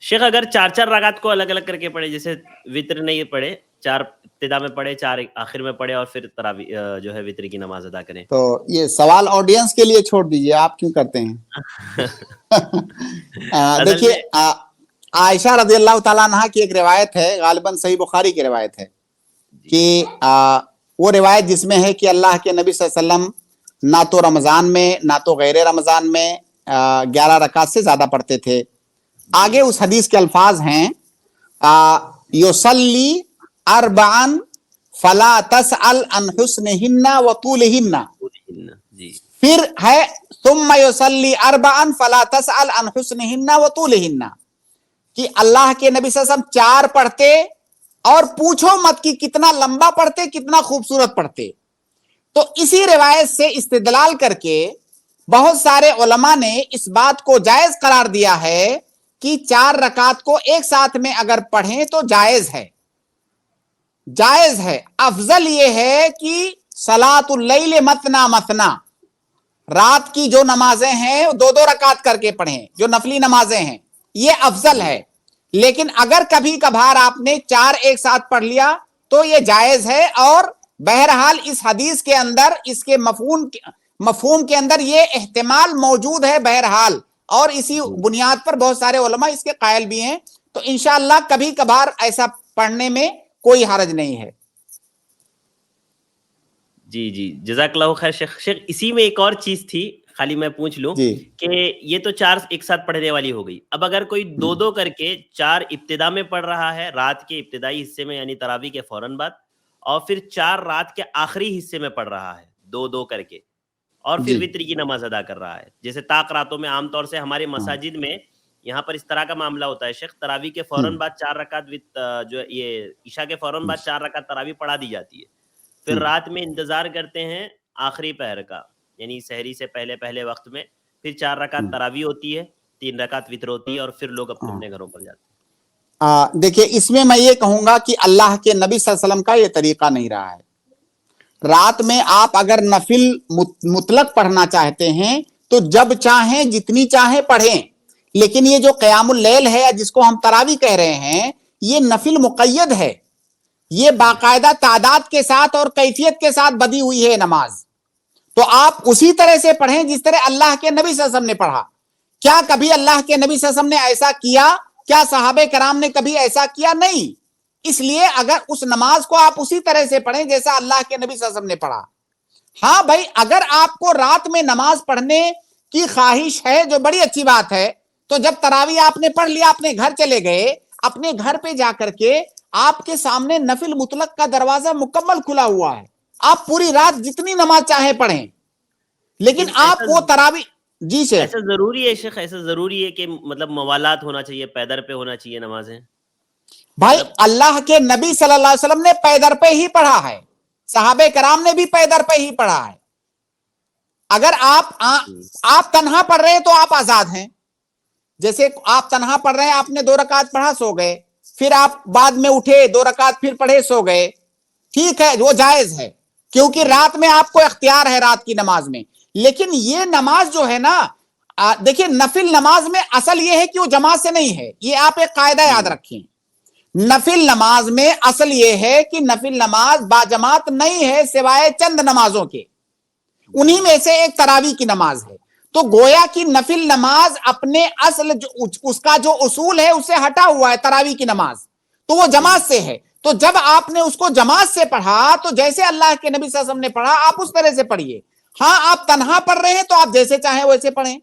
شیخ اگر چار چار رکعت کو الگ الگ کر کے پڑھے، جیسے وطر نہیں پڑھے، چار ابتدا میں پڑھے، چار آخر میں پڑھے، اور پھر تراویح جو ہے وطر کی نماز ادا کریں؟ تو یہ سوال آڈینس کے لیے چھوڑ دیجئے، آپ کیوں کرتے ہیں؟ اصل دیکھیے میں عائشہ رضی اللہ تعالیٰ عنہ کی ایک روایت ہے، غالباً صحیح بخاری کی روایت ہے، جی کہ وہ روایت جس میں ہے کہ اللہ کے نبی صلی اللہ علیہ وسلم نہ تو رمضان میں نہ تو غیر رمضان میں 11 رکعت سے زیادہ پڑھتے تھے۔ آگے اس حدیث کے الفاظ ہیں یصلی اربعا فلا تسأل عن حسنہن وطولہن، جی پھر ہے ثم یصلی اربعا فلا تسأل عن حسنہن وطولہن، کہ اللہ کے نبی صلی اللہ علیہ وسلم 4 پڑھتے اور پوچھو مت کہ کتنا لمبا پڑھتے، کتنا خوبصورت پڑھتے۔ تو اسی روایت سے استدلال کر کے بہت سارے علماء نے اس بات کو جائز قرار دیا ہے کہ 4 رکعت کو ایک ساتھ میں اگر پڑھیں تو جائز ہے، جائز ہے۔ افضل یہ ہے کہ صلاۃ اللیل مثنا مثنا، رات کی جو نمازیں ہیں 2 رکعت کر کے پڑھیں، جو نفلی نمازیں ہیں، یہ افضل ہے۔ لیکن اگر کبھی کبھار آپ نے 4 ایک ساتھ پڑھ لیا تو یہ جائز ہے، اور بہرحال اس حدیث کے اندر اس کے مفہوم کے اندر یہ احتمال موجود ہے بہرحال، اور اسی بنیاد پر بہت سارے علماء اس کے قائل بھی ہیں۔ تو انشاءاللہ کبھی کبھار ایسا پڑھنے میں کوئی حرج نہیں ہے۔ جی جی جزاک اللہ خیر شیخ۔ شیخ اسی میں ایک اور چیز تھی، خالی میں پوچھ لوں جی کہ یہ تو 4 ایک ساتھ پڑھنے والی ہو گئی، اب اگر کوئی 2 کر کے 4 ابتدا میں پڑھ رہا ہے رات کے ابتدائی حصے میں، یعنی تراویح کے فوراً بعد، اور پھر 4 رات کے آخری حصے میں پڑھ رہا ہے 2 کر کے، اور پھر جی وطر کی نماز ادا کر رہا ہے، جیسے طاق راتوں میں عام طور سے ہمارے مساجد میں یہاں پر اس طرح کا معاملہ ہوتا ہے شیخ، تراویح کے فوراً بعد 4 رکعت جو یہ عشاء کے فوراً بعد 4 رکعت تراویح پڑھا دی جاتی ہے، پھر رات میں انتظار کرتے ہیں آخری پہر کا، یعنی سحری سے پہلے وقت میں، پھر 4 رکعت تراویح ہوتی ہے، 3 رکعت وطر ہوتی ہے، اور پھر لوگ اپنے اپنے گھروں پر جاتے ہیں۔ دیکھیے اس میں یہ کہوں گا کہ اللہ کے نبی صلی اللہ علیہ وسلم کا یہ طریقہ نہیں رہا ہے۔ رات میں آپ اگر نفل مطلق پڑھنا چاہتے ہیں تو جب چاہیں جتنی چاہیں پڑھیں، لیکن یہ جو قیام اللیل ہے جس کو ہم تراویح کہہ رہے ہیں، یہ نفل مقید ہے، یہ باقاعدہ تعداد کے ساتھ اور کیفیت کے ساتھ بدی ہوئی ہے نماز، تو آپ اسی طرح سے پڑھیں جس طرح اللہ کے نبی صلی اللہ علیہ وسلم نے پڑھا۔ کیا کبھی اللہ کے نبی صلی اللہ علیہ وسلم نے ایسا کیا؟ کیا صحابہ کرام نے کبھی ایسا کیا؟ نہیں۔ اس لیے اگر اس نماز کو آپ اسی طرح سے پڑھیں جیسا اللہ کے نبی صلی اللہ علیہ وسلم نے پڑھا۔ ہاں بھائی، اگر آپ کو رات میں نماز پڑھنے کی خواہش ہے جو بڑی اچھی بات ہے، تو جب تراویح آپ نے پڑھ لیا، اپنے گھر چلے گئے، اپنے گھر پہ جا کر کے آپ کے سامنے نفل مطلق کا دروازہ مکمل کھلا ہوا ہے، آپ پوری رات جتنی نماز چاہیں پڑھیں، لیکن آپ وہ تراویح جی شیخ ایسا ضروری ہے شیخ، ایسا ضروری ہے کہ مطلب موالات ہونا چاہیے، پیدر پہ ہونا چاہیے نمازیں؟ بھائی اللہ کے نبی صلی اللہ علیہ وسلم نے پیدر پہ ہی پڑھا ہے، صحابہ کرام نے بھی پیدر پہ ہی پڑھا ہے۔ اگر آپ تنہا پڑھ رہے ہیں تو آپ آزاد ہیں، جیسے آپ تنہا پڑھ رہے ہیں، آپ نے 2 رکعت پڑھا سو گئے، پھر آپ بعد میں اٹھے 2 رکعت پھر پڑھے سو گئے، ٹھیک ہے، وہ جائز ہے، کیونکہ رات میں آپ کو اختیار ہے رات کی نماز میں۔ لیکن یہ نماز جو ہے نا، دیکھیں نفل نماز میں اصل یہ ہے کہ وہ جماعت سے نہیں ہے، یہ آپ ایک قاعدہ یاد رکھیں۔ نفل نماز میں اصل یہ ہے کہ نفل نماز باجماعت نہیں ہے سوائے چند نمازوں کے، انہی میں سے ایک تراویح کی نماز ہے۔ تو گویا کہ نفل نماز اپنے اصل اس کا جو اصول ہے اس سے ہٹا ہوا ہے، تراویح کی نماز تو وہ جماعت سے ہے۔ تو جب آپ نے اس کو جماعت سے پڑھا تو جیسے اللہ کے نبی صلی اللہ علیہ وسلم نے پڑھا آپ اس طرح سے پڑھیے۔ ہاں آپ تنہا پڑھ رہے ہیں تو آپ جیسے چاہیں ویسے پڑھیں۔